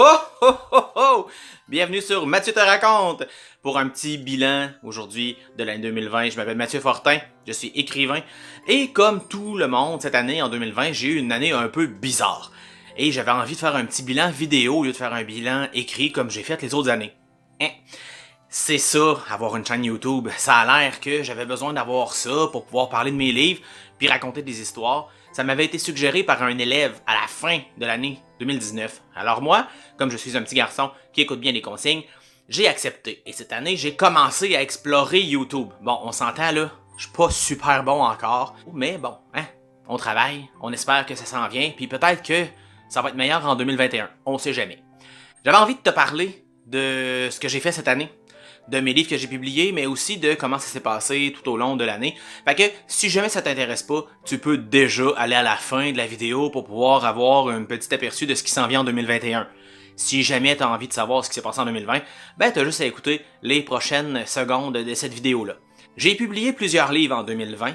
Ho ho ho ho! Bienvenue sur Mathieu te raconte pour un petit bilan aujourd'hui de l'année 2020. Je m'appelle Mathieu Fortin, je suis écrivain et comme tout le monde cette année en 2020, j'ai eu une année un peu bizarre. Et j'avais envie de faire un petit bilan vidéo au lieu de faire un bilan écrit comme j'ai fait les autres années. C'est ça, avoir une chaîne YouTube. Ça a l'air que j'avais besoin d'avoir ça pour pouvoir parler de mes livres puis raconter des histoires. Ça m'avait été suggéré par un élève à la fin de l'année 2019. Alors moi, comme je suis un petit garçon qui écoute bien les consignes, j'ai accepté. Et cette année, j'ai commencé à explorer YouTube. Bon, on s'entend là, je suis pas super bon encore, mais bon, on travaille, on espère que ça s'en vient, puis peut-être que ça va être meilleur en 2021, on sait jamais. J'avais envie de te parler de ce que j'ai fait cette année, de mes livres que j'ai publiés, mais aussi de comment ça s'est passé tout au long de l'année. Fait que, si jamais ça t'intéresse pas, tu peux déjà aller à la fin de la vidéo pour pouvoir avoir un petit aperçu de ce qui s'en vient en 2021. Si jamais t'as envie de savoir ce qui s'est passé en 2020, ben t'as juste à écouter les prochaines secondes de cette vidéo-là. J'ai publié plusieurs livres en 2020.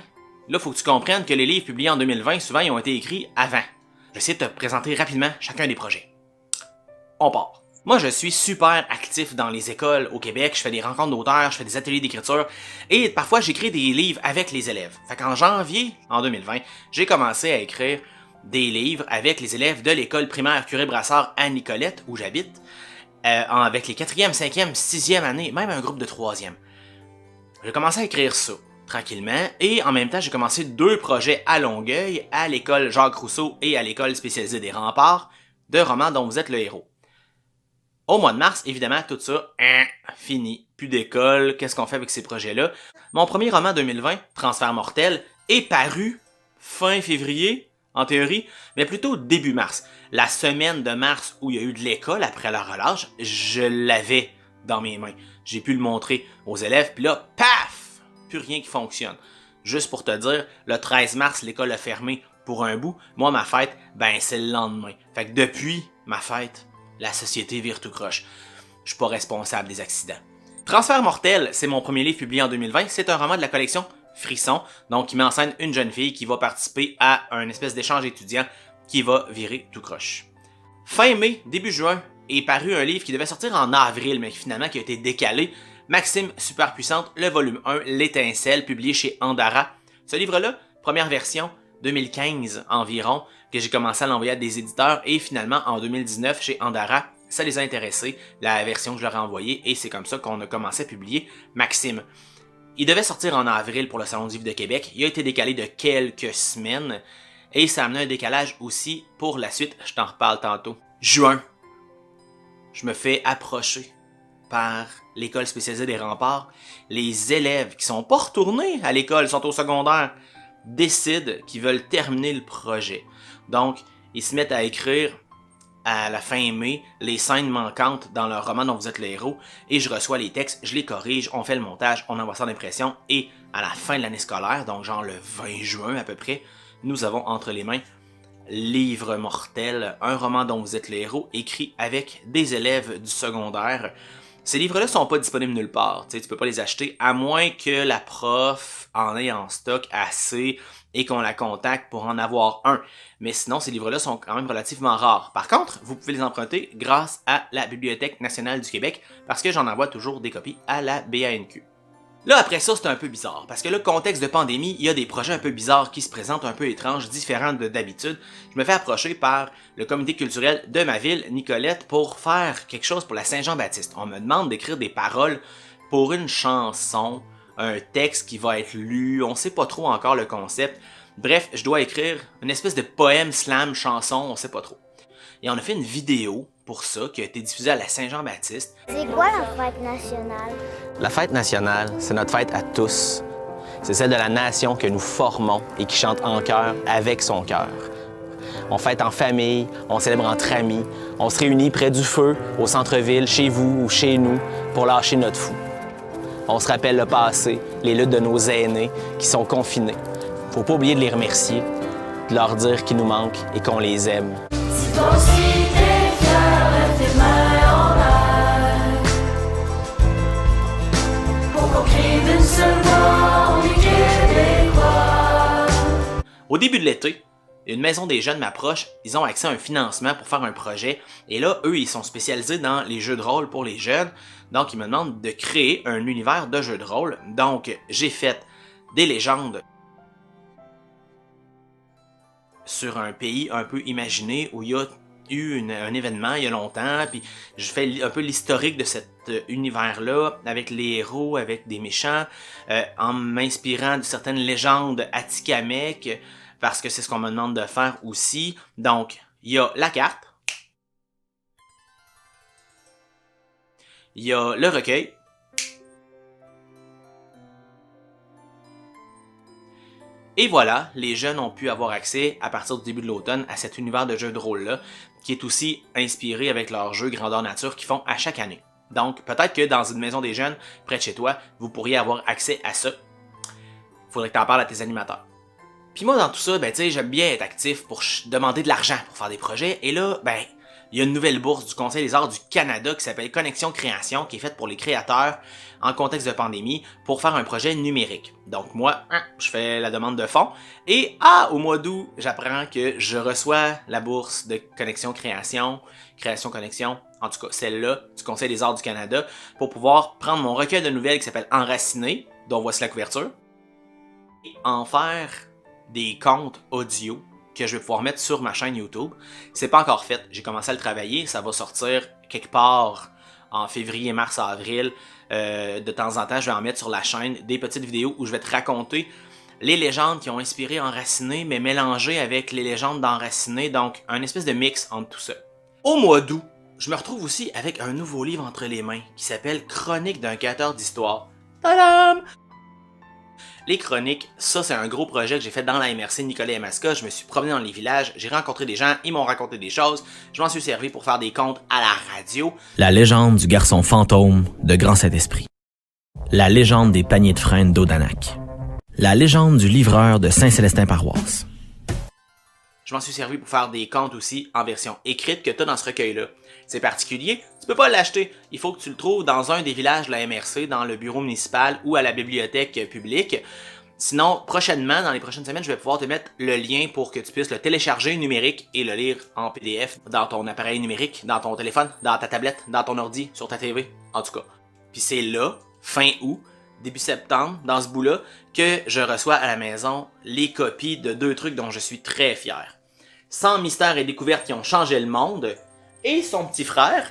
Là, faut que tu comprennes que les livres publiés en 2020, souvent, ils ont été écrits avant. Je vais essayer de te présenter rapidement chacun des projets. On part. Moi, je suis super actif dans les écoles au Québec, je fais des rencontres d'auteurs, je fais des ateliers d'écriture, et parfois j'écris des livres avec les élèves. Fait qu'en janvier, en 2020, j'ai commencé à écrire des livres avec les élèves de l'école primaire Curé-Brassard à Nicolette, où j'habite, avec les 4e, 5e, 6e années, même un groupe de 3e. J'ai commencé à écrire ça, tranquillement, et en même temps, j'ai commencé 2 projets à Longueuil, à l'école Jacques Rousseau et à l'école spécialisée des Remparts, de romans dont vous êtes le héros. Au mois de mars, évidemment, tout ça, fini. Plus d'école, qu'est-ce qu'on fait avec ces projets-là? Mon premier roman 2020, Transfert mortel, est paru fin février, en théorie, mais plutôt début mars. La semaine de mars où il y a eu de l'école après la relâche, je l'avais dans mes mains. J'ai pu le montrer aux élèves, puis là, paf! Plus rien qui fonctionne. Juste pour te dire, le 13 mars, l'école a fermé pour un bout. Moi, ma fête, ben c'est le lendemain. Fait que depuis ma fête, la société vire tout croche. Je suis pas responsable des accidents. Transfert mortel, c'est mon premier livre publié en 2020. C'est un roman de la collection Frisson, donc qui met en scène une jeune fille qui va participer à un espèce d'échange étudiant qui va virer tout croche. Fin mai, début juin, est paru un livre qui devait sortir en avril, mais finalement qui a été décalé. Maxime Superpuissante, le volume 1, L'étincelle, publié chez Andara. Ce livre-là, première version, 2015 environ, que j'ai commencé à l'envoyer à des éditeurs et finalement en 2019 chez Andara, ça les a intéressés, la version que je leur ai envoyée et c'est comme ça qu'on a commencé à publier Maxime. Il devait sortir en avril pour le Salon du livre de Québec, il a été décalé de quelques semaines et ça a amené un décalage aussi pour la suite, je t'en reparle tantôt. Juin, je me fais approcher par l'école spécialisée des Remparts. Les élèves qui sont pas retournés à l'école, sont au secondaire, décident qu'ils veulent terminer le projet. Donc, ils se mettent à écrire à la fin mai les scènes manquantes dans leur roman dont vous êtes le héros et je reçois les textes, je les corrige, on fait le montage, on envoie ça en impression et à la fin de l'année scolaire, donc genre le 20 juin à peu près, nous avons entre les mains Livre mortel, un roman dont vous êtes le héros écrit avec des élèves du secondaire. Ces livres-là sont pas disponibles nulle part, tu peux pas les acheter à moins que la prof en ait en stock assez et qu'on la contacte pour en avoir un. Mais sinon, ces livres-là sont quand même relativement rares. Par contre, vous pouvez les emprunter grâce à la Bibliothèque nationale du Québec parce que j'en envoie toujours des copies à la BANQ. Là, après ça, c'est un peu bizarre, parce que là, contexte de pandémie, il y a des projets un peu bizarres qui se présentent, un peu étranges, différents de d'habitude. Je me fais approcher par le comité culturel de ma ville, Nicolette, pour faire quelque chose pour la Saint-Jean-Baptiste. On me demande d'écrire des paroles pour une chanson, un texte qui va être lu, on sait pas trop encore le concept. Bref, je dois écrire une espèce de poème, slam, chanson, on sait pas trop. Et on a fait une vidéo pour ça, qui a été diffusée à la Saint-Jean-Baptiste. C'est quoi la fête nationale? La fête nationale, c'est notre fête à tous. C'est celle de la nation que nous formons et qui chante en chœur avec son cœur. On fête en famille, on célèbre entre amis, on se réunit près du feu, au centre-ville, chez vous ou chez nous, pour lâcher notre fou. On se rappelle le passé, les luttes de nos aînés qui sont confinés. Faut pas oublier de les remercier, de leur dire qu'ils nous manquent et qu'on les aime. Si toi aussi t'es fier, lève tes mains en l'air. Pour qu'on crie d'une seule voix, on est québécois. Au début de l'été, Une maison des jeunes m'approche, ils ont accès à un financement pour faire un projet, et là, eux, ils sont spécialisés dans les jeux de rôle pour les jeunes, donc ils me demandent de créer un univers de jeux de rôle. Donc, j'ai fait des légendes sur un pays un peu imaginé où il y a eu un événement il y a longtemps, puis je fais un peu l'historique de cet univers-là, avec les héros, avec des méchants, en m'inspirant de certaines légendes atikamekw, parce que c'est ce qu'on me demande de faire aussi. Donc, il y a la carte, il y a le recueil, et voilà, les jeunes ont pu avoir accès, à partir du début de l'automne, à cet univers de jeu de rôle-là, qui est aussi inspiré avec leur jeu Grandeur Nature qu'ils font à chaque année. Donc, peut-être que dans une maison des jeunes, près de chez toi, vous pourriez avoir accès à ça. Faudrait que tu en parles à tes animateurs. Puis moi, dans tout ça, ben, tu sais, j'aime bien être actif pour demander de l'argent pour faire des projets. Et là, ben, il y a une nouvelle bourse du Conseil des arts du Canada qui s'appelle Connexion Création, qui est faite pour les créateurs en contexte de pandémie pour faire un projet numérique. Donc moi, je fais la demande de fonds. Et au mois d'août, j'apprends que je reçois la bourse de Connexion Création, Création Connexion, en tout cas celle-là, du Conseil des arts du Canada, pour pouvoir prendre mon recueil de nouvelles qui s'appelle Enraciné, dont voici la couverture, et en faire des contes audio que je vais pouvoir mettre sur ma chaîne YouTube. C'est pas encore fait, j'ai commencé à le travailler, ça va sortir quelque part en février, mars, avril. De temps en temps, je vais en mettre sur la chaîne des petites vidéos où je vais te raconter les légendes qui ont inspiré Enraciné, mais mélangées avec les légendes d'Enraciné, donc un espèce de mix entre tout ça. Au mois d'août, je me retrouve aussi avec un nouveau livre entre les mains qui s'appelle Chronique d'un créateur d'histoire. Tadam! Les chroniques, ça c'est un gros projet que j'ai fait dans la MRC Nicolet et Masca. Je me suis promené dans les villages, j'ai rencontré des gens, ils m'ont raconté des choses, je m'en suis servi pour faire des contes à la radio. La légende du garçon fantôme de Grand Saint-Esprit. La légende des paniers de frênes d'Odanak. La légende du livreur de Saint-Célestin-Paroisse. Je m'en suis servi pour faire des contes aussi en version écrite que tu as dans ce recueil-là. C'est particulier, tu peux pas l'acheter. Il faut que tu le trouves dans un des villages de la MRC, dans le bureau municipal ou à la bibliothèque publique. Sinon, prochainement, dans les prochaines semaines, je vais pouvoir te mettre le lien pour que tu puisses le télécharger numérique et le lire en PDF dans ton appareil numérique, dans ton téléphone, dans ta tablette, dans ton ordi, sur ta TV, en tout cas. Puis c'est là, fin août, début septembre, dans ce bout-là, que je reçois à la maison les copies de 2 trucs dont je suis très fier. 100 mystères et découvertes qui ont changé le monde, et son petit frère,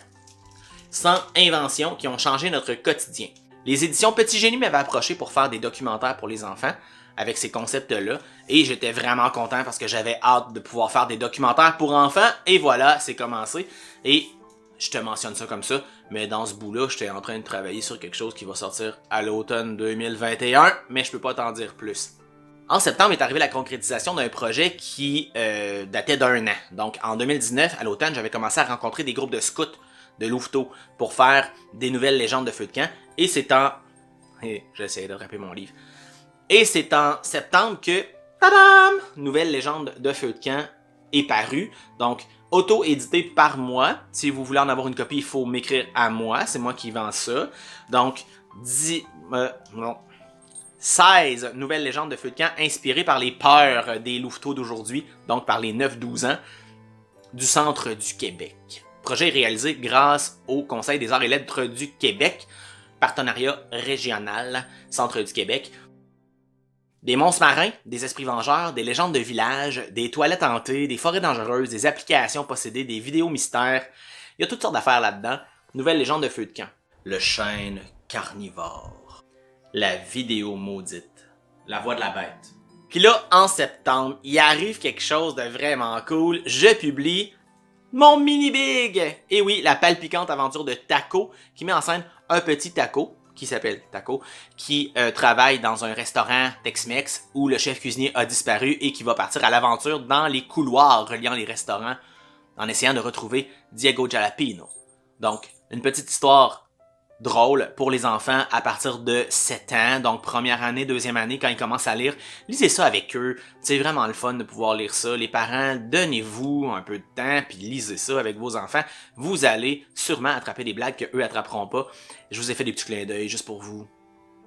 100 inventions qui ont changé notre quotidien. Les éditions Petit Génie m'avaient approché pour faire des documentaires pour les enfants avec ces concepts-là, et j'étais vraiment content parce que j'avais hâte de pouvoir faire des documentaires pour enfants, et voilà, c'est commencé. Et je te mentionne ça comme ça, mais dans ce bout-là, j'étais en train de travailler sur quelque chose qui va sortir à l'automne 2021, mais je peux pas t'en dire plus. En septembre est arrivée la concrétisation d'un projet qui datait d'1 an. Donc en 2019, à l'automne, j'avais commencé à rencontrer des groupes de scouts de Louveteau pour faire des nouvelles légendes de feu de camp. Et c'est en... J'essaie de rappeler mon livre. Et c'est en septembre que... Tadam! Nouvelle légende de feu de camp est parue. Donc, auto-édité par moi. Si vous voulez en avoir une copie, il faut m'écrire à moi. C'est moi qui vends ça. Donc, 16 nouvelles légendes de feu de camp inspirées par les peurs des louveteaux d'aujourd'hui, donc par les 9-12 ans du centre du Québec. Le projet est réalisé grâce au Conseil des arts et lettres du Québec, partenariat régional Centre du Québec. Des monstres marins, des esprits vengeurs, des légendes de village, des toilettes hantées, des forêts dangereuses, des applications possédées, des vidéos mystères. Il y a toutes sortes d'affaires là-dedans. Nouvelle légende de feu de camp. Le chêne carnivore. La vidéo maudite. La voix de la bête. Puis là, en septembre, il arrive quelque chose de vraiment cool. Je publie mon mini-big! Et oui, la palpitante aventure de Taco, qui met en scène un petit Taco, qui s'appelle Taco, qui travaille dans un restaurant Tex-Mex où le chef cuisinier a disparu et qui va partir à l'aventure dans les couloirs reliant les restaurants en essayant de retrouver Diego Jalapeno. Donc, une petite histoire drôle pour les enfants à partir de 7 ans, donc première année, deuxième année, quand ils commencent à lire. Lisez ça avec eux, c'est vraiment le fun de pouvoir lire ça. Les parents, donnez-vous un peu de temps, puis lisez ça avec vos enfants. Vous allez sûrement attraper des blagues qu'eux attraperont pas. Je vous ai fait des petits clins d'œil juste pour vous.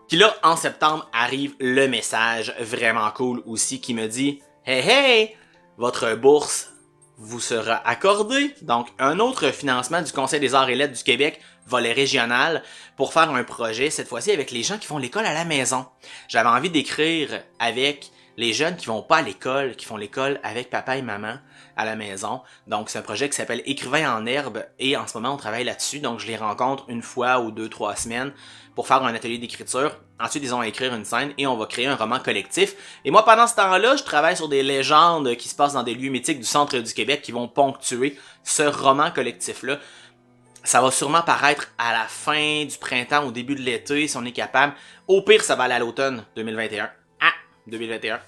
Puis là, en septembre, arrive le message vraiment cool aussi qui me dit « Hey hey! votre bourse vous sera accordée. Donc, un autre financement du Conseil des arts et lettres du Québec, volet régional, pour faire un projet, cette fois-ci avec les gens qui font l'école à la maison. J'avais envie d'écrire avec les jeunes qui vont pas à l'école, qui font l'école avec papa et maman à la maison. Donc, c'est un projet qui s'appelle Écrivain en herbe et en ce moment, on travaille là-dessus. Donc, je les rencontre une fois ou 2-3 semaines pour faire un atelier d'écriture. Ensuite, ils ont à écrire une scène et on va créer un roman collectif. Et moi, pendant ce temps-là, je travaille sur des légendes qui se passent dans des lieux mythiques du centre du Québec qui vont ponctuer ce roman collectif-là. Ça va sûrement paraître à la fin du printemps, au début de l'été, si on est capable. Au pire, ça va aller à l'automne 2021. 2021.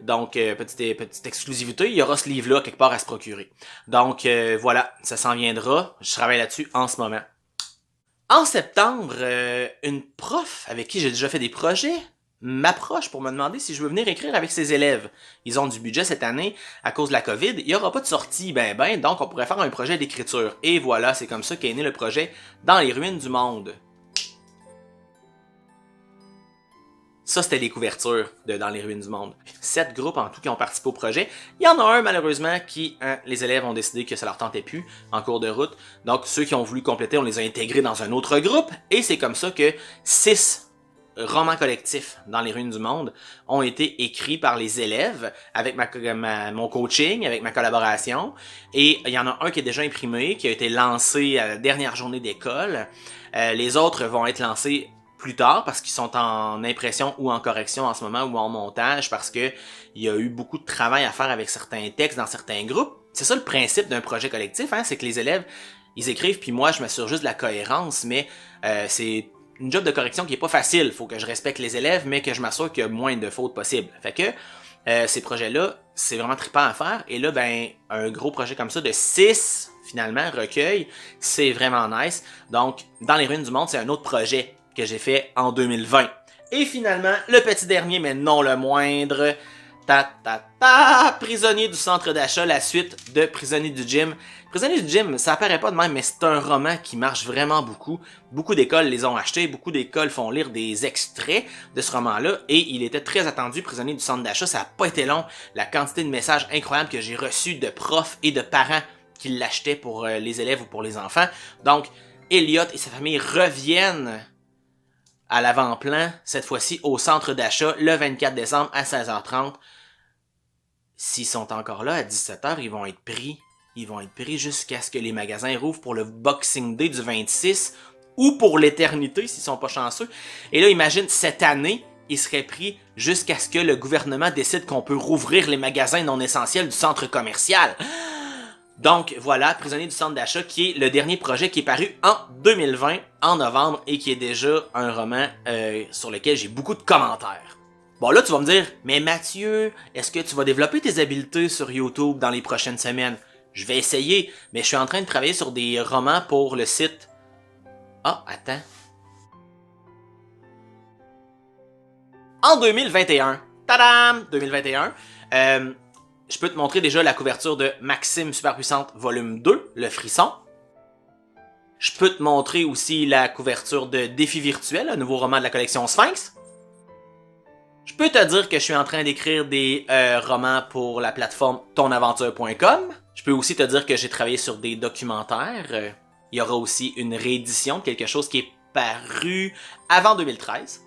Donc, petite exclusivité, il y aura ce livre-là quelque part à se procurer. Donc, voilà, ça s'en viendra. Je travaille là-dessus en ce moment. En septembre, une prof avec qui j'ai déjà fait des projets m'approche pour me demander si je veux venir écrire avec ses élèves. Ils ont du budget cette année à cause de la COVID. Il n'y aura pas de sortie, donc on pourrait faire un projet d'écriture. Et voilà, c'est comme ça qu'est né le projet Dans les ruines du monde. Ça, c'était les couvertures de Dans les ruines du monde. 7 groupes en tout qui ont participé au projet. Il y en a un, malheureusement, qui, les élèves ont décidé que ça leur tentait plus en cours de route. Donc, ceux qui ont voulu compléter, on les a intégrés dans un autre groupe. Et c'est comme ça que 6 romans collectifs Dans les ruines du monde ont été écrits par les élèves avec mon coaching, avec ma collaboration. Et il y en a un qui est déjà imprimé, qui a été lancé à la dernière journée d'école. Les autres vont être lancés plus tard parce qu'ils sont en impression ou en correction en ce moment ou en montage parce que il y a eu beaucoup de travail à faire avec certains textes dans certains groupes. C'est ça le principe d'un projet collectif, c'est que les élèves, ils écrivent puis moi je m'assure juste de la cohérence, mais c'est une job de correction qui est pas facile. Faut que je respecte les élèves, mais que je m'assure qu'il y a moins de fautes possibles. Fait que ces projets-là, c'est vraiment trippant à faire. Et là, un gros projet comme ça de 6, finalement, recueils, c'est vraiment nice. Donc, Dans les ruines du monde, c'est un autre projet que j'ai fait en 2020. Et finalement, le petit dernier, mais non le moindre, Prisonnier du centre d'achat, la suite de Prisonnier du gym. Prisonnier du gym, ça apparaît pas de même, mais c'est un roman qui marche vraiment beaucoup. Beaucoup d'écoles les ont achetés, beaucoup d'écoles font lire des extraits de ce roman-là, et il était très attendu, Prisonnier du centre d'achat. Ça a pas été long, la quantité de messages incroyables que j'ai reçus de profs et de parents qui l'achetaient pour les élèves ou pour les enfants. Donc, Elliot et sa famille reviennent à l'avant-plan, cette fois-ci au centre d'achat, le 24 décembre à 16h30. S'ils sont encore là à 17h, ils vont être pris. Ils vont être pris jusqu'à ce que les magasins rouvrent pour le Boxing Day du 26 ou pour l'éternité s'ils sont pas chanceux. Et là, imagine, cette année, ils seraient pris jusqu'à ce que le gouvernement décide qu'on peut rouvrir les magasins non essentiels du centre commercial. Donc voilà, Prisonnier du centre d'achat, qui est le dernier projet qui est paru en 2020, en novembre, et qui est déjà un roman sur lequel j'ai beaucoup de commentaires. Bon là, tu vas me dire, mais Mathieu, est-ce que tu vas développer tes habiletés sur YouTube dans les prochaines semaines? Je vais essayer, mais je suis en train de travailler sur des romans pour le site. Ah, attends. En 2021, tadam, 2021, je peux te montrer déjà la couverture de Maxime Superpuissante volume 2, Le Frisson. Je peux te montrer aussi la couverture de Défi virtuel, un nouveau roman de la collection Sphinx. Je peux te dire que je suis en train d'écrire des romans pour la plateforme tonaventure.com. Je peux aussi te dire que j'ai travaillé sur des documentaires. Il y aura aussi une réédition de quelque chose qui est paru avant 2013.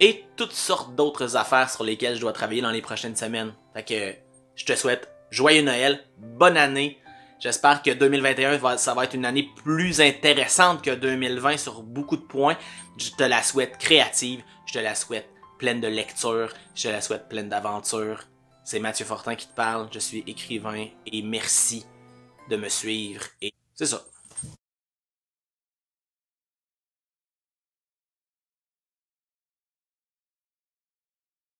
Et toutes sortes d'autres affaires sur lesquelles je dois travailler dans les prochaines semaines. Fait que je te souhaite joyeux Noël, bonne année. J'espère que 2021, ça va être une année plus intéressante que 2020 sur beaucoup de points. Je te la souhaite créative, je te la souhaite pleine de lecture, je te la souhaite pleine d'aventures. C'est Mathieu Fortin qui te parle, je suis écrivain et merci de me suivre. Et c'est ça.